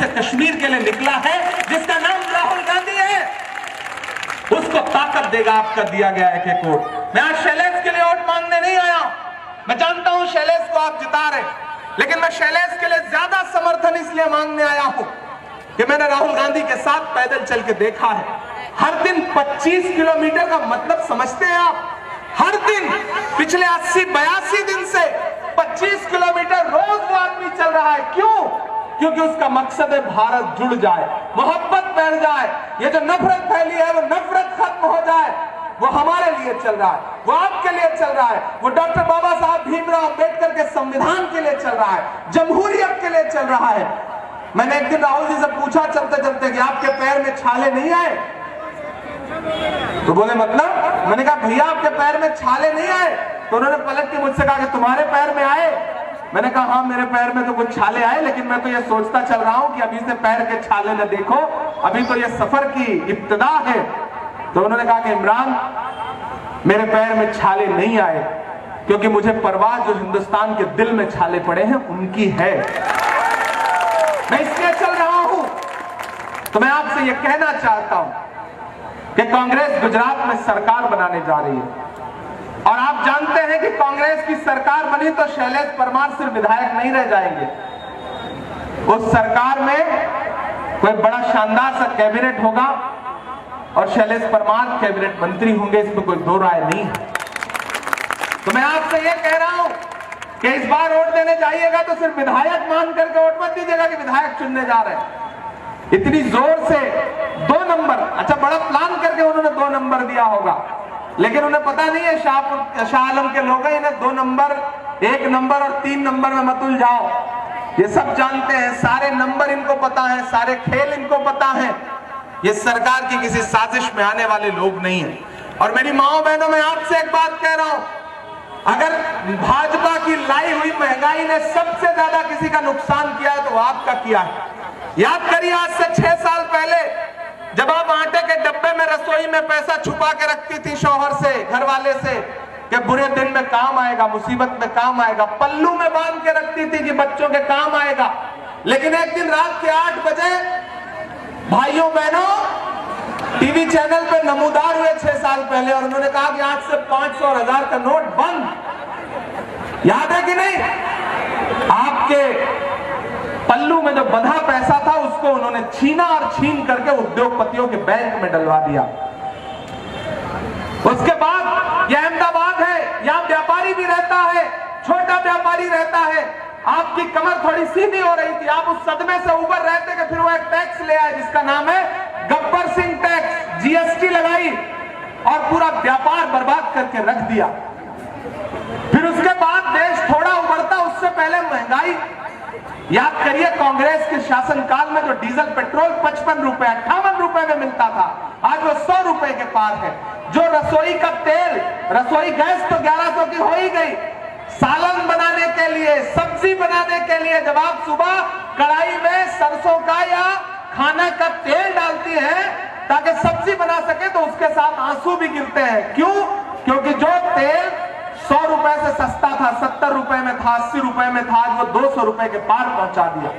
से कश्मीर के लिए निकला है, जिसका नाम राहुल गांधी है, उसको ताकत देगा आपका दिया गया एक वोट। मैं आज शैलेश के लिए वोट मांगने नहीं आया। मैं जानता हूं शैलेश को आप जिता रहे, लेकिन मैं शैलेश के लिए ज्यादा समर्थन इसलिए मांगने आया हूं कि मैंने राहुल गांधी के साथ पैदल चल के देखा है। हर दिन 25 किलोमीटर का मतलब समझते हैं आप? हर दिन पिछले 80-82 दिन से 25 किलोमीटर रोज वो आदमी चल रहा है। क्यों? क्योंकि उसका मकसद है भारत जुड़ जाए, मोहब्बत बढ़ जाए, ये जो नफरत फैली है वो नफरत खत्म हो जाए। वो हमारे लिए चल रहा है, वो आपके लिए चल रहा है, वो डॉक्टर बाबा साहब भीमराव अंबेडकर के संविधान के लिए चल रहा है, जमहूरियत के लिए चल रहा है। मैंने एक दिन राहुल जी से पूछा चलते चलते कि आपके पैर में छाले नहीं आए? तो बोले मतलब? मैंने कहा भैया आपके पैर में छाले नहीं आए? तो उन्होंने पलट के मुझसे कहा कि तुम्हारे पैर में आए। मैंने कहा हाँ मेरे पैर में तो कुछ छाले आए, लेकिन मैं तो ये सोचता चल रहा हूं कि अभी से पैर के छाले न देखो, अभी तो ये सफर की इब्तिदा है। तो उन्होंने कहा कि इमरान मेरे पैर में छाले नहीं आए, क्योंकि मुझे परवाह जो हिंदुस्तान के दिल में छाले पड़े हैं उनकी है, मैं इसलिए चल रहा हूं। तो मैं आपसे यह कहना चाहता हूं कि कांग्रेस गुजरात में सरकार बनाने जा रही है, और आप जानते हैं कि कांग्रेस की सरकार बनी तो शैलेश परमार सिर्फ विधायक नहीं रह जाएंगे। उस सरकार में कोई बड़ा शानदार सा कैबिनेट होगा और शैलेश परमार कैबिनेट मंत्री होंगे, इसमें कोई दो राय नहीं है। तो मैं आपसे यह कह रहा हूं कि इस बार वोट देने जाइएगा तो सिर्फ विधायक मान करके वोट मत दीजिएगा कि विधायक चुनने जा रहे हैं। इतनी जोर से 2 नंबर, अच्छा बड़ा प्लान करके उन्होंने 2 नंबर दिया होगा, लेकिन उन्हें पता नहीं है शाह आलम के लोग हैं, इन्हें 2 नंबर, 1 नंबर और 3 नंबर में मत उलझाओ। ये सब जानते हैं, सारे नंबर इनको पता है, सारे खेल इनको पता है। ये सरकार की किसी साजिश में आने वाले लोग नहीं है। और मेरी माओ बहनों, मैं आपसे एक बात कह रहा हूं, अगर भाजपा की लाई हुई महंगाई ने सबसे ज्यादा किसी का नुकसान किया है तो आपका किया है। याद करिए आज से 6 साल पहले जब आप आटे के डब्बे में रसोई में पैसा छुपा के रखती थी शौहर से, घर वाले से, कि बुरे दिन में काम आएगा, मुसीबत में काम आएगा, पल्लू में बांध के रखती थी कि बच्चों के काम आएगा। लेकिन एक दिन रात के 8 बजे भाइयों बहनों टीवी चैनल पे नमूदार हुए 6 साल पहले, और उन्होंने कहा कि आज से 500 और 1000 का नोट बंद। याद है कि नहीं? आपके पल्लू में जो बंधा पैसा था उसको उन्होंने छीना और छीन करके उद्योगपतियों के बैंक में डलवा दिया। उसके बाद यह अहमदाबाद है, यहां व्यापारी भी रहता है, छोटा व्यापारी रहता है। आपकी कमर थोड़ी सीधी हो रही थी, आप उस सदमे से उबर रहे थे कि फिर वो एक टैक्स ले आए जिसका नाम है गब्बर सिंह टैक्स, जीएसटी लगाई और पूरा व्यापार बर्बाद करके रख दिया। फिर उसके बाद देश थोड़ा उबरता, उससे पहले महंगाई। याद करिए कांग्रेस के शासनकाल में जो डीजल पेट्रोल 55 रुपए 58 रुपए में मिलता था, आज वो 100 रुपए के पार है। जो रसोई का तेल, रसोई गैस तो 1100 की हो ही गई, सालन बनाने के लिए, सब्जी बनाने के लिए जब आप सुबह कढ़ाई में सरसों का या खाना का तेल डालती हैं ताकि सब्जी बना सके तो उसके साथ आंसू भी गिरते हैं। क्यों? क्योंकि जो तेल 100 रुपए से सस्ता था, 70 रुपए में था, 80 रुपए में था, आज वो 200 रुपए के पार पहुंचा दिया।